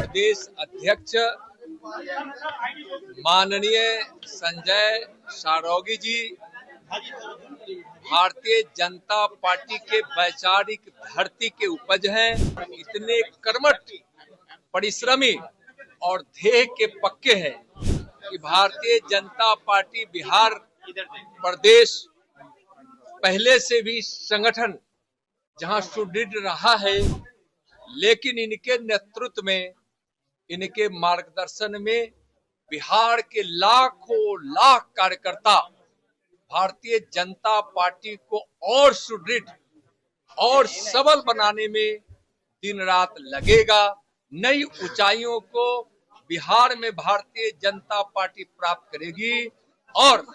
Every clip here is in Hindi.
प्रदेश अध्यक्ष माननीय संजय सारोगी जी भारतीय जनता पार्टी के वैचारिक धरती के उपज हैं। इतने कर्मठ, परिश्रमी और ध्येय के पक्के हैं कि भारतीय जनता पार्टी बिहार प्रदेश पहले से भी संगठन जहां सुदृढ़ रहा है, लेकिन इनके नेतृत्व में, इनके मार्गदर्शन में बिहार के लाखों लाख कार्यकर्ता भारतीय जनता पार्टी को और सुदृढ़ और सबल बनाने में दिन रात लगेगा। नई ऊंचाइयों को बिहार में भारतीय जनता पार्टी प्राप्त करेगी और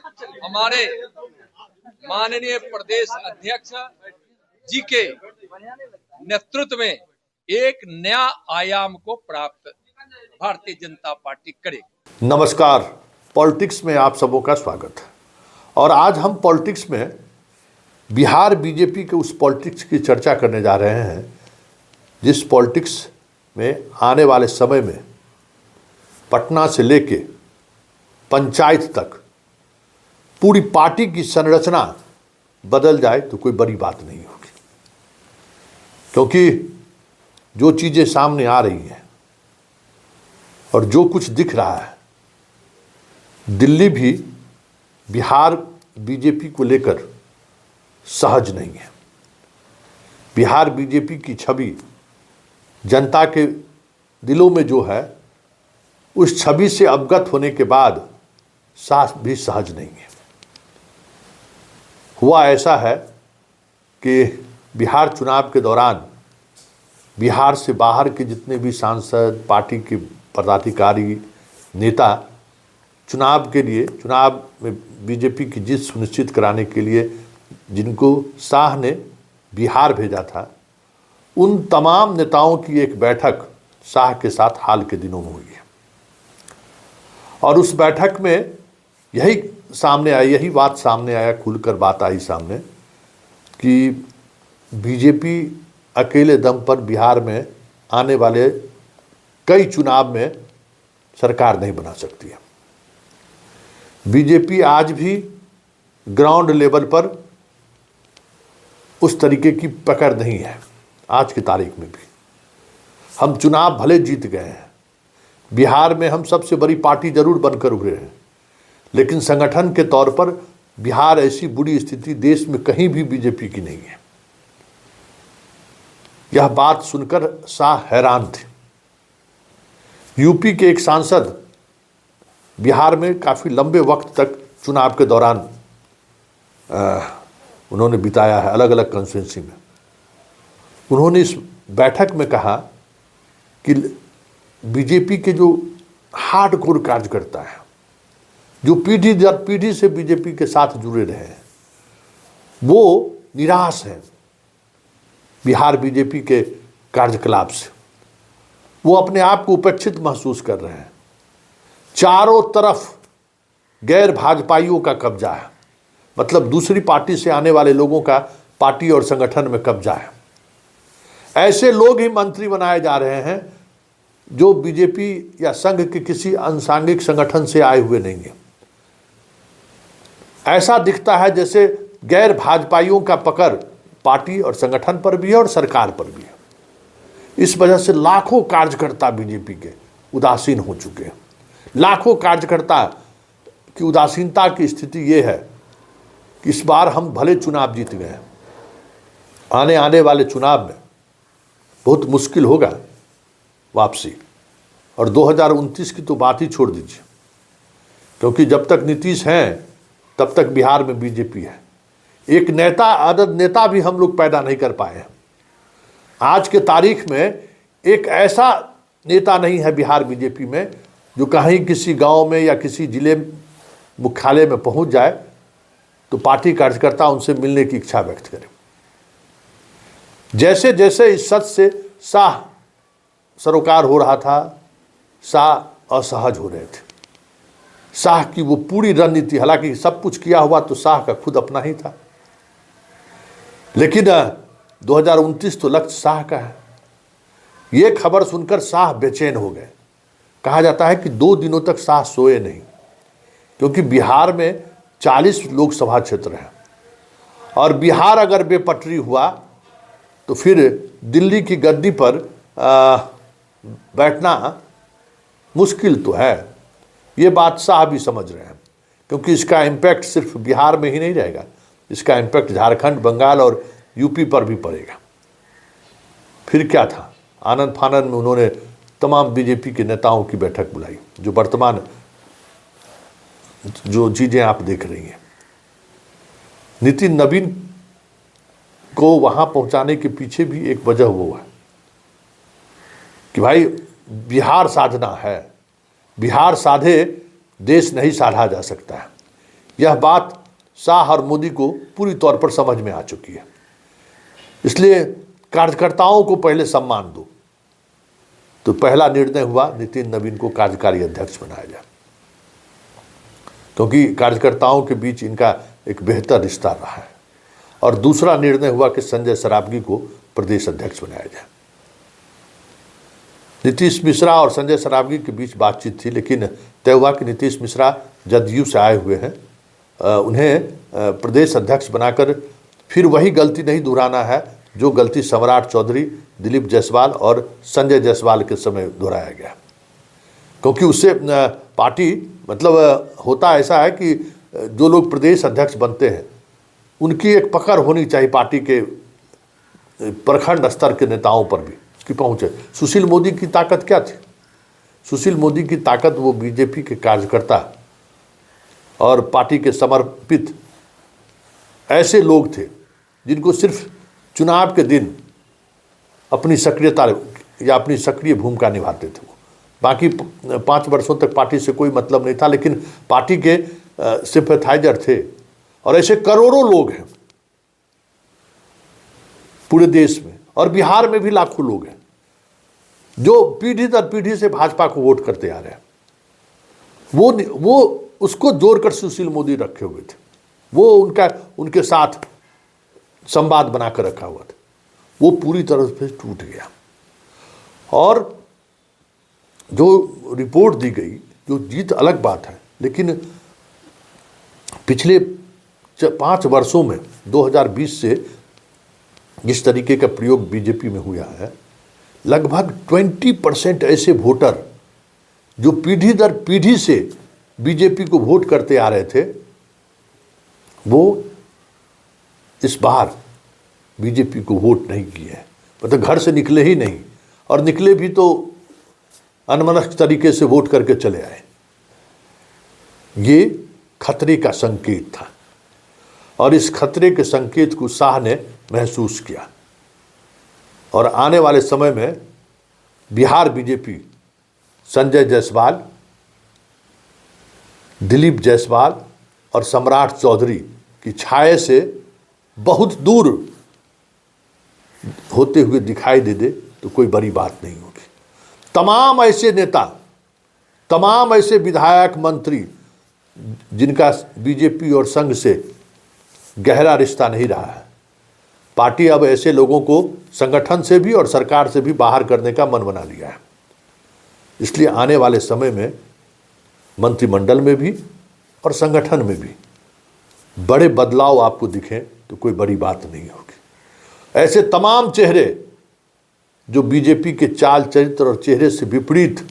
हमारे माननीय प्रदेश अध्यक्ष जी के नेतृत्व में एक नया आयाम को प्राप्त भारतीय जनता पार्टी करेगी। नमस्कार, पॉलिटिक्स में आप सबों का स्वागत है। और आज हम पॉलिटिक्स में बिहार बीजेपी के उस पॉलिटिक्स की चर्चा करने जा रहे हैं जिस पॉलिटिक्स में आने वाले समय में पटना से लेके पंचायत तक पूरी पार्टी की संरचना बदल जाए तो कोई बड़ी बात नहीं होगी, क्योंकि जो चीज़ें सामने आ रही हैं और जो कुछ दिख रहा है, दिल्ली भी बिहार बीजेपी को लेकर सहज नहीं है। बिहार बीजेपी की छवि जनता के दिलों में जो है, उस छवि से अवगत होने के बाद भी सहज नहीं है। हुआ ऐसा है कि बिहार चुनाव के दौरान बिहार से बाहर के जितने भी सांसद, पार्टी के पदाधिकारी, नेता चुनाव में बीजेपी की जीत सुनिश्चित कराने के लिए जिनको शाह ने बिहार भेजा था, उन तमाम नेताओं की एक बैठक शाह के साथ हाल के दिनों में हुई है। और उस बैठक में यही बात सामने आया, खुलकर बात आई सामने कि बीजेपी अकेले दम पर बिहार में आने वाले कई चुनाव में सरकार नहीं बना सकती है। बीजेपी आज भी ग्राउंड लेवल पर उस तरीके की पकड़ नहीं है। आज की तारीख में भी हम चुनाव भले जीत गए हैं, बिहार में हम सबसे बड़ी पार्टी जरूर बनकर उभरे हैं, लेकिन संगठन के तौर पर बिहार ऐसी बुरी स्थिति देश में कहीं भी बीजेपी की नहीं है। यह बात सुनकर शाह हैरान थे। यूपी के एक सांसद बिहार में काफ़ी लंबे वक्त तक चुनाव के दौरान उन्होंने बिताया है अलग अलग कॉन्स्टिट्यूंसी में। उन्होंने इस बैठक में कहा कि बीजेपी के जो हार्डकोर कार्यकर्ता है, जो पीढ़ी दर पीढ़ी से बीजेपी के साथ जुड़े रहे हैं, वो निराश हैं बिहार बीजेपी के कार्यकलाप से। वो अपने आप को उपेक्षित महसूस कर रहे हैं। चारों तरफ गैर भाजपाइयों का कब्जा है, मतलब दूसरी पार्टी से आने वाले लोगों का पार्टी और संगठन में कब्जा है। ऐसे लोग ही मंत्री बनाए जा रहे हैं जो बीजेपी या संघ के किसी अनुसांगिक संगठन से आए हुए नहीं है। ऐसा दिखता है जैसे गैर भाजपाइयों का पकड़ पार्टी और संगठन पर भी है और सरकार पर भी है। इस वजह से लाखों कार्यकर्ता बीजेपी के उदासीन हो चुके हैं। लाखों कार्यकर्ता की उदासीनता की स्थिति ये है कि इस बार हम भले चुनाव जीत गए हैं, आने वाले चुनाव में बहुत मुश्किल होगा वापसी। और 2029 की तो बात ही छोड़ दीजिए, क्योंकि जब तक नीतीश हैं तब तक बिहार में बीजेपी है। एक नेता भी हम लोग पैदा नहीं कर पाए हैं। आज के तारीख में एक ऐसा नेता नहीं है बिहार बीजेपी में जो कहीं किसी गांव में या किसी जिले मुख्यालय में पहुंच जाए तो पार्टी कार्यकर्ता उनसे मिलने की इच्छा व्यक्त करे। जैसे जैसे इस सच से शाह सरोकार हो रहा था, शाह असहज हो रहे थे। शाह की वो पूरी रणनीति, हालांकि सब कुछ किया हुआ तो शाह का खुद अपना ही था, लेकिन 2029 तो लक्ष्य शाह का है। ये खबर सुनकर शाह बेचैन हो गए। कहा जाता है कि 2 दिनों तक शाह सोए नहीं, क्योंकि बिहार में 40 लोकसभा क्षेत्र हैं और बिहार अगर बेपटरी हुआ तो फिर दिल्ली की गद्दी पर बैठना मुश्किल तो है। ये बात शाह भी समझ रहे हैं, क्योंकि इसका इम्पैक्ट सिर्फ बिहार में ही नहीं रहेगा, इसका इम्पैक्ट झारखंड, बंगाल और यूपी पर भी पड़ेगा। फिर क्या था, आनंद फानंद में उन्होंने तमाम बीजेपी के नेताओं की बैठक बुलाई। जो वर्तमान जो चीज़ें आप देख रही हैं, नितिन नवीन को वहाँ पहुँचाने के पीछे भी एक वजह वो है कि भाई बिहार साधना है, बिहार साधे देश नहीं साधा जा सकता है। यह बात शाह और मोदी को पूरी तौर पर समझ में आ चुकी है। इसलिए कार्यकर्ताओं को पहले सम्मान दो। तो पहला निर्णय हुआ नितिन नवीन को कार्यकारी अध्यक्ष बनाया जाए, क्योंकि कार्यकर्ताओं के बीच इनका एक बेहतर रिश्ता रहा है। और दूसरा निर्णय हुआ कि संजय सरावगी को प्रदेश अध्यक्ष बनाया जाए। नीतीश मिश्रा और संजय सरावगी के बीच बातचीत थी, लेकिन तय हुआ कि नीतीश मिश्रा जदयू से आए हुए हैं, उन्हें प्रदेश अध्यक्ष बनाकर फिर वही गलती नहीं दोहराना है जो गलती सम्राट चौधरी, दिलीप जायसवाल और संजय जायसवाल के समय दोहराया गया। क्योंकि उससे पार्टी मतलब होता ऐसा है कि जो लोग प्रदेश अध्यक्ष बनते हैं उनकी एक पकड़ होनी चाहिए पार्टी के प्रखंड स्तर के नेताओं पर भी उसकी पहुँच है। सुशील मोदी की ताकत क्या थी? सुशील मोदी की ताकत वो बीजेपी के कार्यकर्ता और पार्टी के समर्पित ऐसे लोग थे जिनको सिर्फ चुनाव के दिन अपनी सक्रियता या अपनी सक्रिय भूमिका निभाते थे। वो बाकी 5 वर्षों तक पार्टी से कोई मतलब नहीं था, लेकिन पार्टी के सिंपैथाइजर थे। और ऐसे करोड़ों लोग हैं पूरे देश में, और बिहार में भी लाखों लोग हैं जो पीढ़ी दर पीढ़ी से भाजपा को वोट करते आ रहे हैं। वो उसको जोड़कर सुशील मोदी रखे हुए थे, वो उनके साथ संवाद बनाकर रखा हुआ था। वो पूरी तरह से टूट गया। और जो रिपोर्ट दी गई, जो जीत अलग बात है, लेकिन पिछले 5 वर्षों में 2020 से जिस तरीके का प्रयोग बीजेपी में हुआ है, लगभग 20% ऐसे वोटर जो पीढ़ी दर पीढ़ी से बीजेपी को वोट करते आ रहे थे, वो इस बार बीजेपी को वोट नहीं किए हैं। मतलब घर से निकले ही नहीं, और निकले भी तो अनमनस्क तरीके से वोट करके चले आए। ये खतरे का संकेत था, और इस खतरे के संकेत को शाह ने महसूस किया। और आने वाले समय में बिहार बीजेपी संजय जायसवाल, दिलीप जायसवाल और सम्राट चौधरी की छाया से बहुत दूर होते हुए दिखाई दे तो कोई बड़ी बात नहीं होगी। तमाम ऐसे नेता, तमाम ऐसे विधायक, मंत्री जिनका बीजेपी और संघ से गहरा रिश्ता नहीं रहा है, पार्टी अब ऐसे लोगों को संगठन से भी और सरकार से भी बाहर करने का मन बना लिया है। इसलिए आने वाले समय में मंत्रिमंडल में भी और संगठन में भी बड़े बदलाव आपको दिखें तो कोई बड़ी बात नहीं होगी। ऐसे तमाम चेहरे जो बीजेपी के चाल चरित्र और चेहरे से विपरीत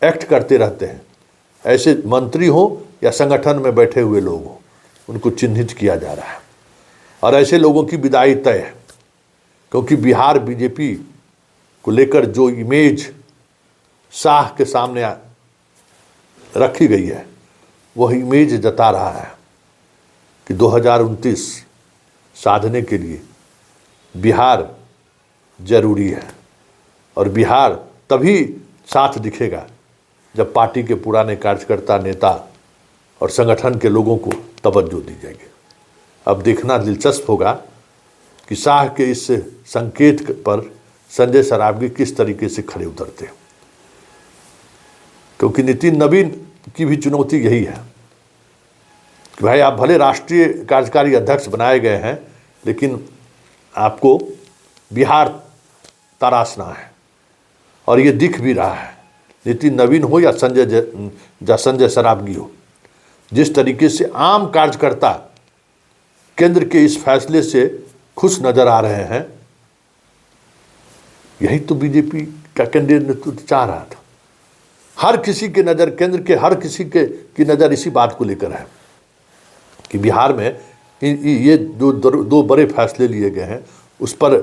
एक्ट करते रहते हैं, ऐसे मंत्री हो या संगठन में बैठे हुए लोग हों, उनको चिन्हित किया जा रहा है। और ऐसे लोगों की विदाई तय है, क्योंकि बिहार बीजेपी को लेकर जो इमेज शाह के सामने रखी गई है, वह इमेज जता रहा है कि 2029 साधने के लिए बिहार जरूरी है। और बिहार तभी साथ दिखेगा जब पार्टी के पुराने कार्यकर्ता, नेता और संगठन के लोगों को तवज्जो दी जाएगी। अब देखना दिलचस्प होगा कि शाह के इस संकेत पर संजय सरावगी किस तरीके से खड़े उतरते हैं, क्योंकि नितिन नवीन की भी चुनौती यही है कि भाई आप भले राष्ट्रीय कार्यकारी अध्यक्ष बनाए गए हैं, लेकिन आपको बिहार तराशना है। और ये दिख भी रहा है, नितिन नवीन हो या संजय सरावगी हो, जिस तरीके से आम कार्यकर्ता केंद्र के इस फैसले से खुश नजर आ रहे हैं, यही तो बीजेपी का केंद्रीय नेतृत्व चाह रहा था। हर किसी की नज़र, केंद्र के हर किसी की नज़र इसी बात को लेकर है कि बिहार में ये दो बड़े फैसले लिए गए हैं, उस पर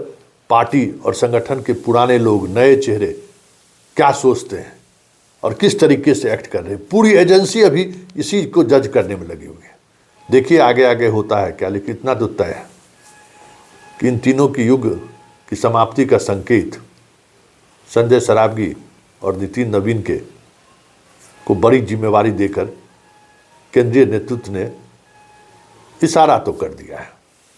पार्टी और संगठन के पुराने लोग, नए चेहरे क्या सोचते हैं और किस तरीके से एक्ट कर रहे हैं। पूरी एजेंसी अभी इसी को जज करने में लगी हुई है। देखिए आगे आगे होता है क्या, लेकिन इतना तो तय है कि इन तीनों की युग की समाप्ति का संकेत संजय सरावगी और नितिन नवीन को बड़ी जिम्मेवारी देकर केंद्रीय नेतृत्व ने इशारा तो कर दिया है।